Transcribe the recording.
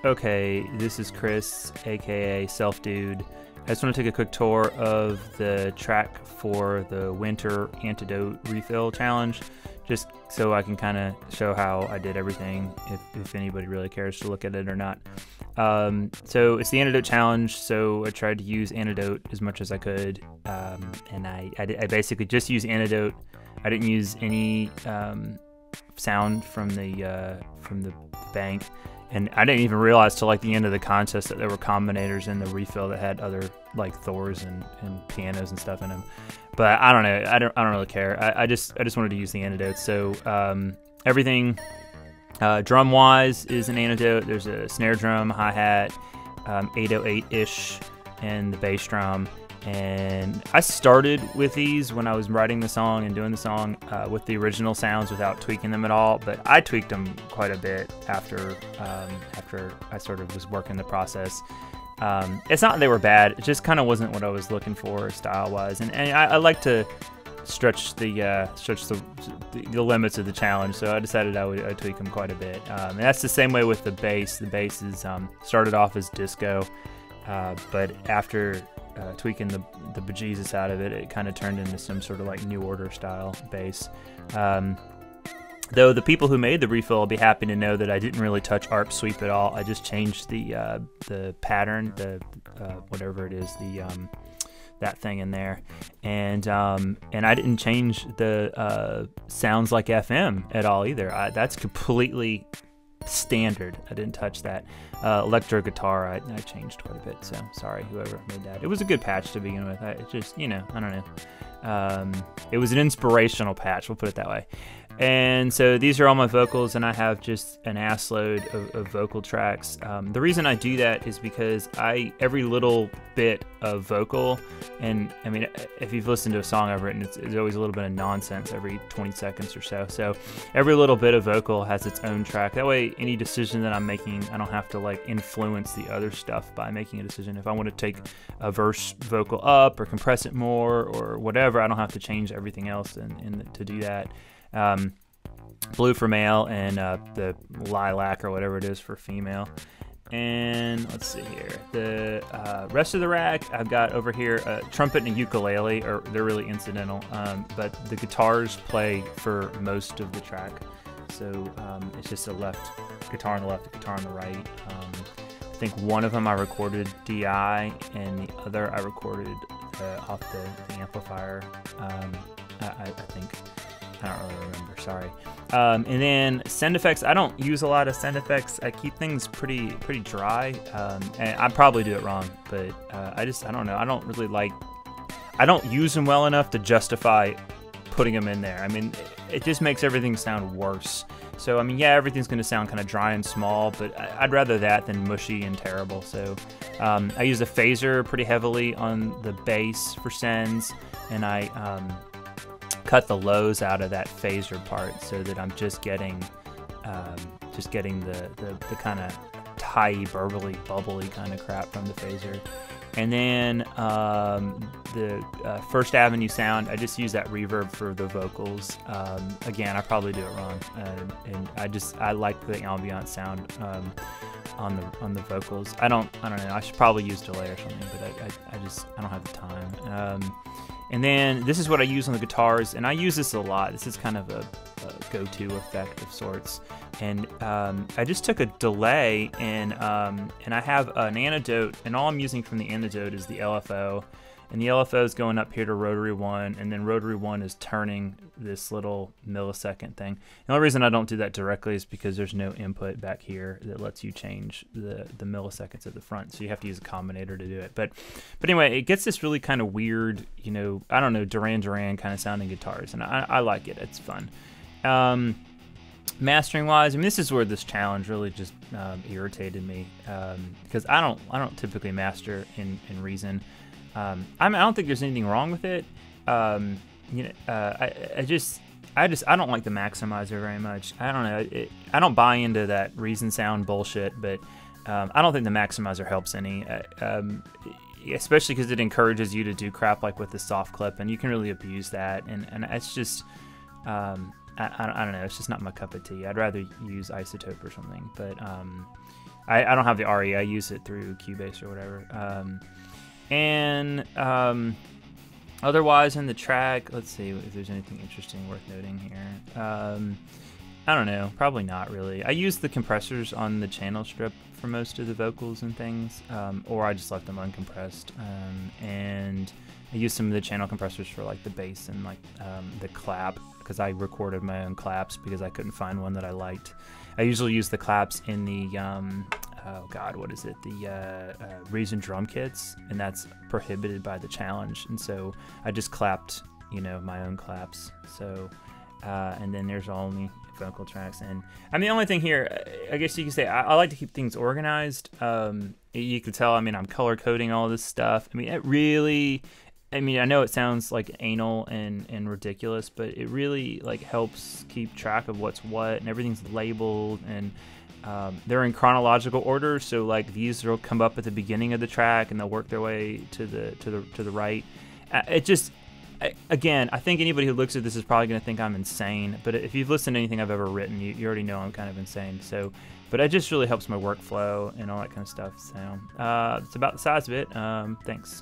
Okay, this is Chris, aka Self Dude. I just want to take a quick tour of the track for the Winter Antidote Refill Challenge, just so I can kind of show how I did everything, if anybody really cares to look at it or not. So it's the Antidote Challenge, so I tried to use Antidote as much as I could, and I basically just used Antidote. I didn't use any sound from the bank. And I didn't even realize till like the end of the contest that there were combinators in the refill that had other like Thors and pianos and stuff in them. But I don't know. I don't really care. I just wanted to use the antidote. So everything drum wise is an antidote. There's a snare drum, hi-hat, 808-ish, and the bass drum. And I started with these when I was writing the song and doing the song with the original sounds without tweaking them at all, but I tweaked them quite a bit after I sort of was working the process. It's not that they were bad, it just kind of wasn't what I was looking for style-wise, and I like to stretch the limits of the challenge, so I decided I'd tweak them quite a bit. And that's the same way with the bass. The bass is started off as disco, but after tweaking the bejesus out of it, it kind of turned into some sort of like New Order style bass. Though the people who made the refill will be happy to know that I didn't really touch ARP sweep at all. I just changed the pattern, whatever it is, that thing in there, and I didn't change the sounds like FM at all either. That's completely standard. I didn't touch that. Electro guitar, I changed quite a bit, so sorry whoever made that. It was a good patch to begin with. It just, I don't know. It was an inspirational patch, we'll put it that way. And so these are all my vocals, and I have just an ass load of vocal tracks. The reason I do that is because every little bit of vocal, and I mean, if you've listened to a song I've written, it's always a little bit of nonsense every 20 seconds or so. So every little bit of vocal has its own track. That way, any decision that I'm making, I don't have to like influence the other stuff by making a decision. If I want to take a verse vocal up or compress it more or whatever, I don't have to change everything else to do that. Blue for male, and the lilac or whatever it is for female. And let's see here, the rest of the rack I've got over here, trumpet and ukulele, they're really incidental, but the guitars play for most of the track. So it's just a left guitar on the left, a guitar on the right. I think one of them I recorded DI, and the other I recorded off the amplifier. I think. I don't really remember, sorry. And then send effects, I don't use a lot of send effects. I keep things pretty dry, and I probably do it wrong, but I don't know. I don't use them well enough to justify putting them in there. I mean, it just makes everything sound worse. So, I mean, yeah, everything's going to sound kind of dry and small, but I'd rather that than mushy and terrible. So I use a phaser pretty heavily on the bass for sends, and I cut the lows out of that phaser part so that I'm just getting the kind of tight, bubbly kind of crap from the phaser. And then the First Avenue sound, I just use that reverb for the vocals. Again, I probably do it wrong, and I like the ambient sound on the vocals. I don't know. I should probably use delay or something, but I don't have the time. And then this is what I use on the guitars, and I use this a lot. This is kind of a go-to effect of sorts. And I just took a delay, and I have an antidote, and all I'm using from the antidote is the LFO. And the LFO is going up here to rotary 1, and then rotary 1 is turning this little millisecond thing. The only reason I don't do that directly is because there's no input back here that lets you change the milliseconds at the front, so you have to use a combinator to do it. But anyway, it gets this really kind of weird, I don't know, Duran Duran kind of sounding guitars, and I like it. It's fun. Mastering wise, I mean, this is where this challenge really just irritated me, because I don't typically master in Reason. I don't think there's anything wrong with it. I don't like the maximizer very much. I don't know. I don't buy into that Reason sound bullshit, but I don't think the maximizer helps any. Especially because it encourages you to do crap like with the soft clip, and you can really abuse that. And it's just, I don't know. It's just not my cup of tea. I'd rather use Isotope or something. But I don't have the RE. I use it through Cubase or whatever. Otherwise in the track, let's see if there's anything interesting worth noting here. I don't know, probably not really. I use the compressors on the channel strip for most of the vocals and things, or I just left them uncompressed. And I use some of the channel compressors for like the bass and like the clap, because I recorded my own claps because I couldn't find one that I liked. I usually use the claps in the oh god, what is it? The Reason drum kits, and that's prohibited by the challenge. And so I just clapped, you know, my own claps. So, and then there's only vocal tracks. And I mean, the only thing here, I guess you could say, I like to keep things organized. You could tell, I mean, I'm color coding all this stuff. I mean, it really, I mean, I know it sounds like anal and ridiculous, but it really like helps keep track of what's what, and everything's labeled, and they're in chronological order. So like these will come up at the beginning of the track, and they'll work their way to the right. It just, again, I think anybody who looks at this is probably going to think I'm insane. But if you've listened to anything I've ever written, you already know I'm kind of insane. So, but it just really helps my workflow and all that kind of stuff. So it's about the size of it. Thanks.